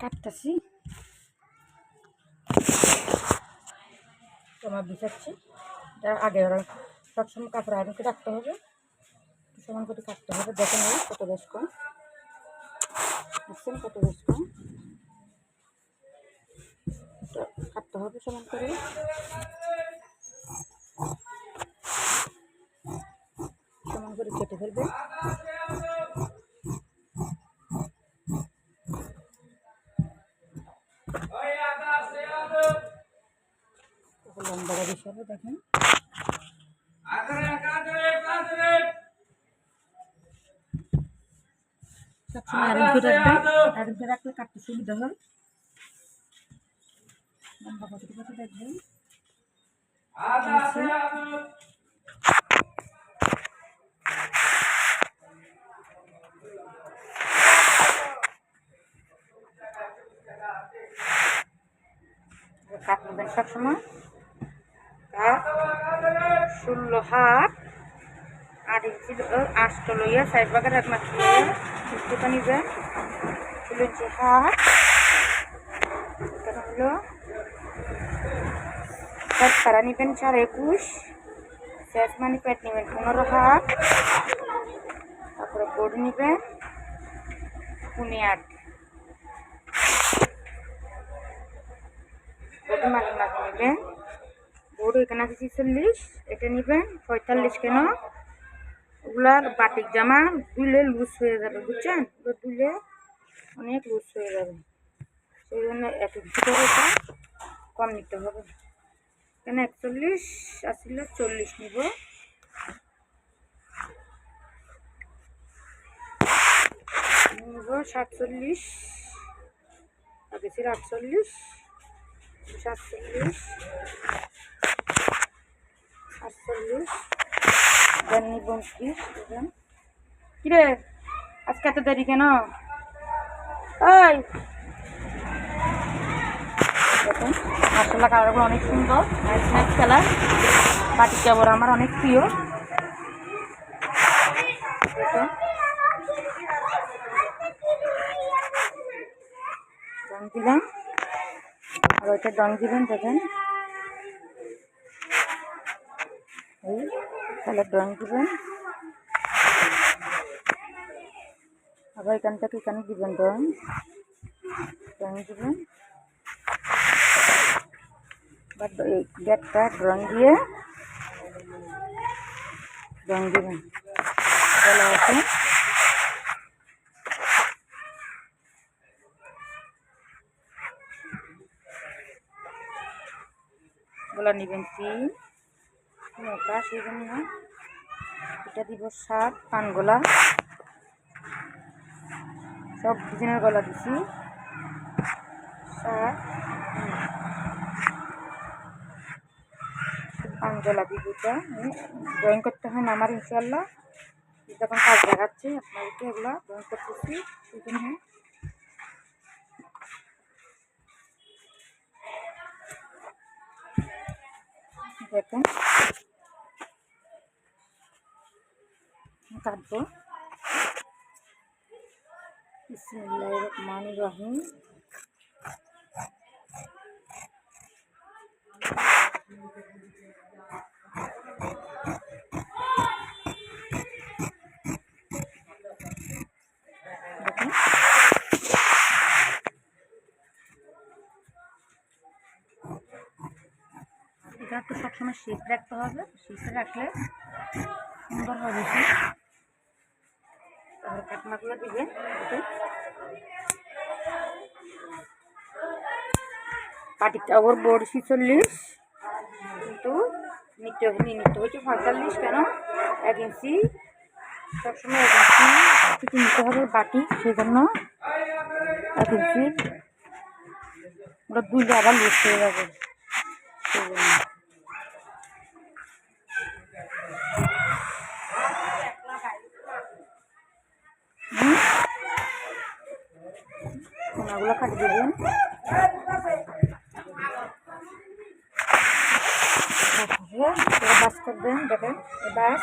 কাটতেছি, তোমার বিছাচ্ছি। আগে ওরা সবসময় কাপড় আয়রন করে রাখতে হবে, সমান করে কাটতে হবে। দেখেন এই কত বেশ কম, বুঝছেন কত বেশ কম কাটতে হবে সমান করে। সমান করে কেটে ফেলবে। লম্বাটা বেশি হবে, দেখেন সবসময় আয়রন করে রাখবেন। আয়রন করে রাখলে কাটতে সুবিধা হয়। লম্বা কতটুকু আছে দেখবেন। কাট নেবেন সবসময়। 16 হাত 8 ইঞ্চি 8টা লইয়া সাইড বাগার এক মাছ লইয়া নিবেন। 16 ইঞ্চি হাত এখানে হলো তারা নেবেন 21.5, শেষ মানি প্যাট নেবেন 15 হাত, তারপরে বোর্ড নেবেন 8.5, বোর্ড মাঝে মাঝে নেবেন। বোর্ড এখানে আছে 46, এটা নেবেন 45। কেন ওগুলার বাটিক জামা ধুলে লুজ হয়ে যাবে, বুঝছেন? ধুলে অনেক লুজ হয়ে যাবে, সেই জন্য এত ভিতরে এটা কম নিতে হবে। এখানে 41 আসলে 40 নিব। নিব 47, আগে ছিল 48, 47, 48, দেন নিব 29। দেবেন কিরে আজকে এত দেরি কেন? ওই দেখুন মাসাল্লাহ কালারগুলো অনেক সুন্দর, নাইস নাইস কালার। বাটিক কাপড় আমার অনেক প্রিয়। রং দিলাম, আর ওইটা রং দিবেন। দেখেন এই তাহলে রং দিবেন, আবার এখান থেকে এখানে দিবেন রং দিবেন। এই গেটটা রং দিয়ে রং দিবেন। বলা আছে গোলা নেবেন 3 মোটা, সেই জন্য এটা দিব 7 পান গোলা। সব ডিজাইনের গলা দিছি 7 পান গলা দিব। এটা ড্রয়িং করতে হয় না আমার, ইনশাল্লাহ যখন কাজ দেখাচ্ছি আপনাদেরকে এগুলো ড্রয়িং করতেছি, সেই জন্য দেখেন কাটবো। বিসমিল্লাহির রহমানির রহিম। এটা তো সবসময় শেপ রাখতে হবে, শেপে রাখলে সুন্দর হবে। তাহলে কাটমাগুলো দিবেন। বাটিকটা ওর বোর্ড 46, কিন্তু নিতে হচ্ছে 45। কেন 1 ইঞ্চি সবসময় 1 ইঞ্চি নিতে হবে বাটি, সেই জন্য 1 ইঞ্চি। ওটা দুইলে আবার লুজ হয়ে যাবে, সেই জন্য কোনাগুলো কাটি দেবেন। বাস করবেন। দেখেন বাস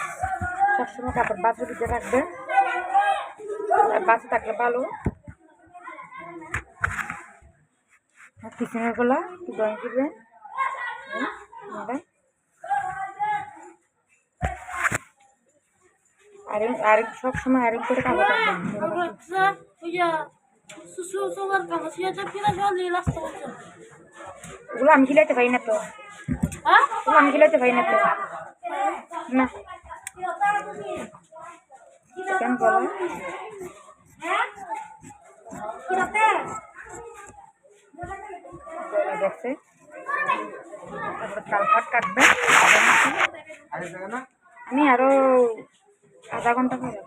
সবসময় কাপড় বাসের ভিতরে রাখবেন, বাসে থাকলে ভালো। আর পিছনের গলা ড্রয়িং করবেন। আর সব সময় আরেক করে কাগজ ওগুলো আমি খিলাইতে পারি না তো, ওগুলো আমি খিলাইতে পারি না তো না কেন বলো দেখছে। তারপর তালপাট কাটবে আমি আরো আধা ঘন্টা পরে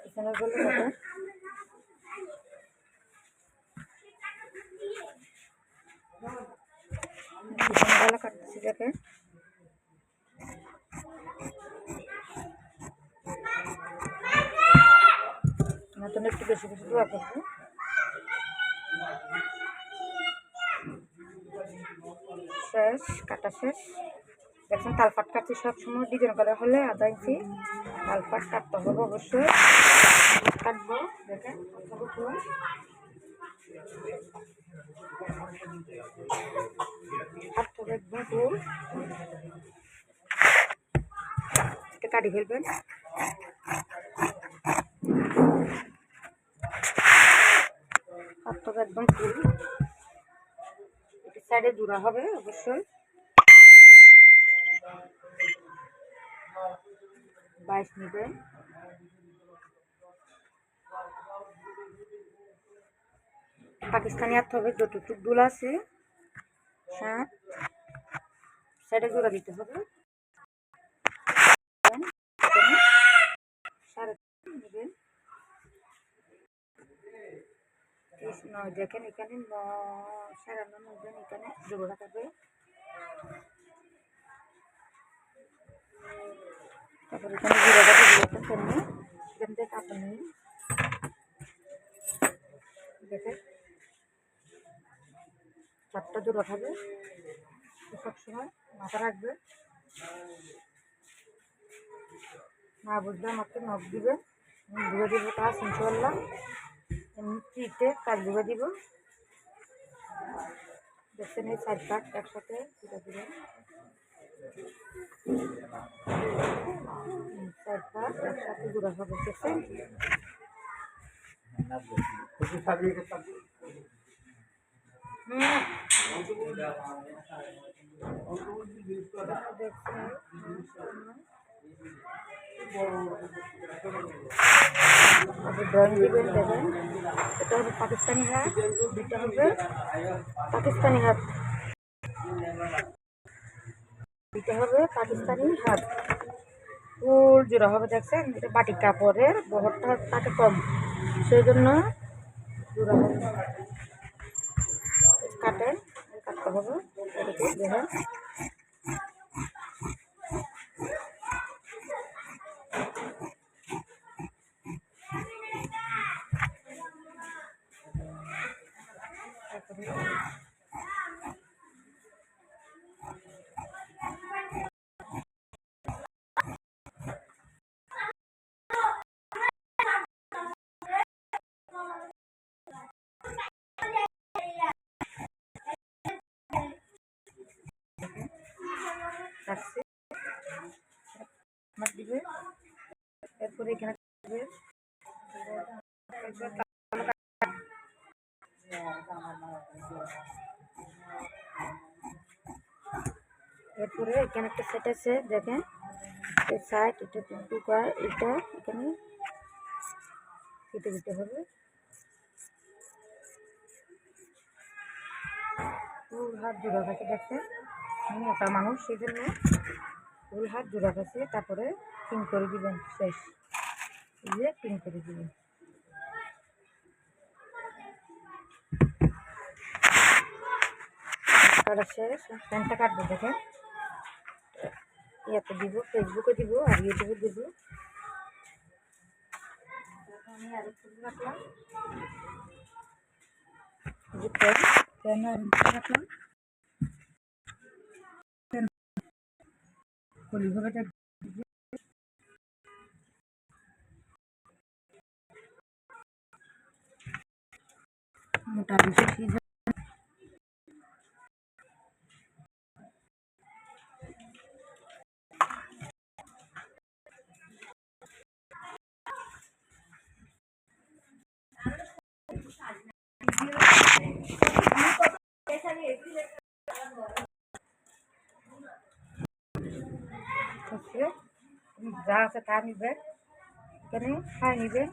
পিছনের গলা হবে পিছনের গলা কাটতেছি দেখে নতুন একটু বেশি বেশি দোয়া করবো। শেষ কাটা শেষ। দেখছেন তালপাট কাটছি সবসময় ডিজাইন করা হলে আধা ইঞ্চি তালপাট কাটতে হবে অবশ্যই। কাটবো দেখেন একদম ফুল কাটি ফেলবেন। হাতটা একদম ফুল সাইডে জোড়া হবে অবশ্যই 22 নেবেন। পাকিস্তানি হাত হবে যতটুকু দুল আছে 7 সাইডে জোড়া দিতে হবে। দেখেন এখানে 9.5 নেবেন, এখানে জোড়া থাকবে। তারপর এখানে জোড়াটা দিতে সামনে এখান থেকে কাপড় নিয়ে দেখেন 4টা জোড়া থাকবে। সবসময় মাথা রাখবে, না বুঝলে আমাকে নখ দিবে, ধুয়ে দিব কাজ ইনশাল্লাহ। এমনিতে কাজ ধুয়ে দিব। দেখছেন এই 4 পাট একসাথে ধুয়ে দিবেন। 4 পাট একসাথে জোড়া হবে দেখছেন। ড্রয়িং দিবেন দেখেন এটা হবে পাকিস্তানি হাত, দুইটা হবে পাকিস্তানি হাত, দুইটা হবে পাকিস্তানি হাত ফুল জোড়া হবে দেখছেন। এটা বাটিক কাপড়ের বহরটা তাকে কম সেই জন্য জোড়া হবে। কাটেন কাটতে হবে দেখেন রাখছি দিবে। এরপরে এখানে এরপরে এখানে একটা সেট আছে দেখেন এই সাইড এটা টুকা এটা এখানে কেটে দিতে হবে। ফুল হাত জোড়া থাকে দেখছেন, আমি মোটা মানুষ সেই জন্য ফুল হাত জোড়া থাকে। তারপরে পিন করে দিবেন, শেষ দিয়ে পিন করে দিবেন। কাটা শেষ। প্যান্টটা কাটবো দেখেন ইয়াতে দিব, ফেসবুকে দিব আর ইউটিউবে দিব। আমি আরো ফুল রাখলাম রাখলাম মোটা বেশি সিজন হচ্ছে যা আছে তা নিবেন, এখানে খাই নিবেন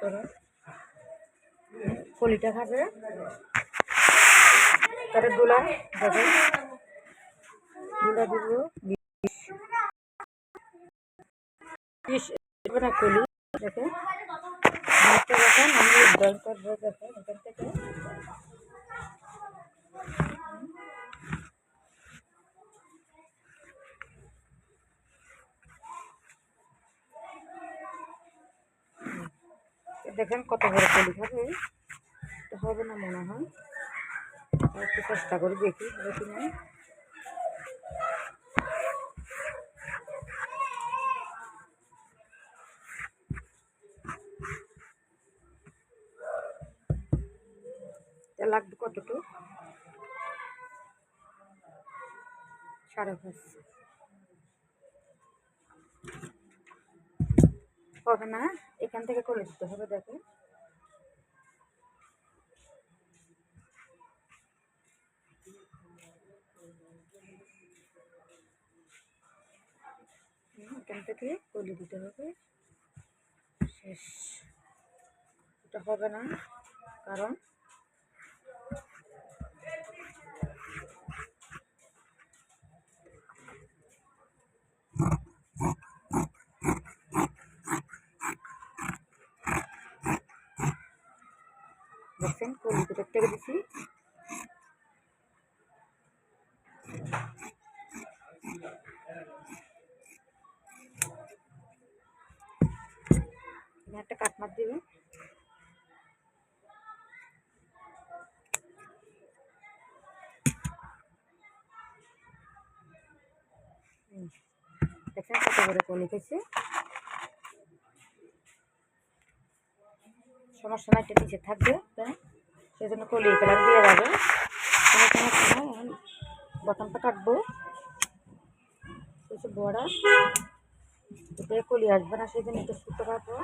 করে কলিটা খাবে, তারে দোলা দেবে, দোলা দিব 20 না কলি দেখে দেখেন আমি ড্রয়িং করবো দেখেন এখান থেকে দেখেন কত বড় কলি খাবে, এটা হবে না মনে হয়, একটু চেষ্টা করে দেখি হবে কিনা। লাগবে কতটুকু 5.5 হবে না, এখান থেকে করে দিতে হবে দেখে এখান থেকে কলি দিতে হবে, শেষ। এটা হবে না কারণ দেখছেন কলি দুটো থেকে দিচ্ছি, একটা কাটমার দিবেন, দেখছেন কত করে কলি খেয়েছে, সমস্যা না, এটা নিচে থাকবে সেই জন্য কলি কালার দিয়ে যাবে, কোনো সমস্যা নয়। বটনটা কাটবো বড়া, এতে কলি আসবে না সেই জন্য একটু ছোটো কাটবো।